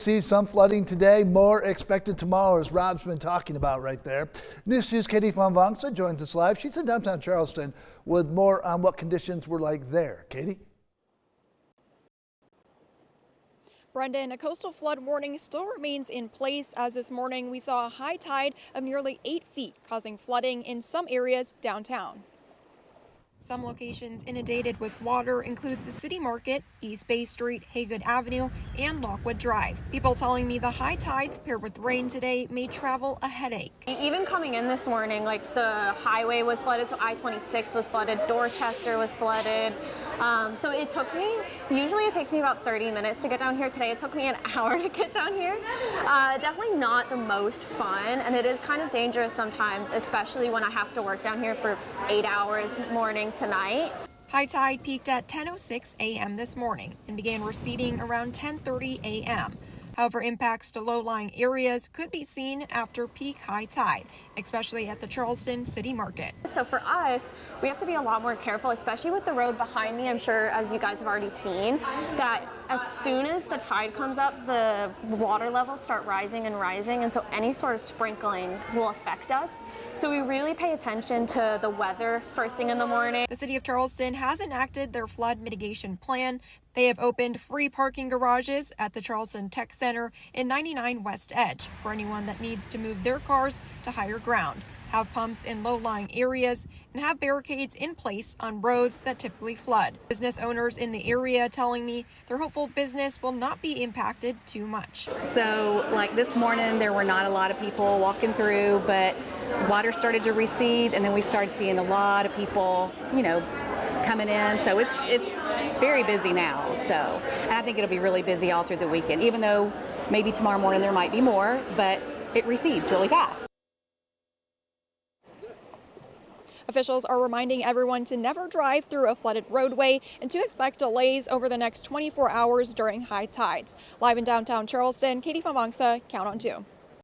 See some flooding today, more expected tomorrow, as Rob's been talking about right there. News 2's Katie Von Vongsa joins us live. She's in downtown Charleston with more on what conditions were like there. Katie? Brendan, a coastal flood warning still remains in place as this morning we saw a high tide of nearly 8 feet, causing flooding in some areas downtown. Some locations inundated with water include the City Market, East Bay Street, Haygood Avenue, and Lockwood Drive. People telling me the high tides paired with rain today made travel a headache. Even coming in this morning, like the highway was flooded, so I-26 was flooded, Dorchester was flooded. So it took me, usually it takes me about 30 minutes to get down here. Today it took me an hour to get down here. Definitely not the most fun, and it is kind of dangerous sometimes, especially when I have to work down here for 8 hours morning to night. High tide peaked at 10:06 a.m. this morning and began receding around 10:30 a.m. However, impacts to low-lying areas could be seen after peak high tide, especially at the Charleston City Market. So for us, we have to be a lot more careful, especially with the road behind me. I'm sure, as you guys have already seen, that as soon as the tide comes up, the water levels start rising and rising, and so any sort of sprinkling will affect us. So we really pay attention to the weather first thing in the morning. The City of Charleston has enacted their flood mitigation plan. They have opened free parking garages at the Charleston Tech Center in 99 West Edge for anyone that needs to move their cars to higher ground, have pumps in low-lying areas, and have barricades in place on roads that typically flood. Business owners in the area telling me they're hopeful business will not be impacted too much. So like this morning, there were not a lot of people walking through, but water started to recede, and then we started seeing a lot of people, coming in. So it's very busy now. So, and I think it'll be really busy all through the weekend, even though maybe tomorrow morning there might be more, but it recedes really fast. Officials are reminding everyone to never drive through a flooded roadway and to expect delays over the next 24 hours during high tides. Live in downtown Charleston, Katie Von Vongsa, Count on 2.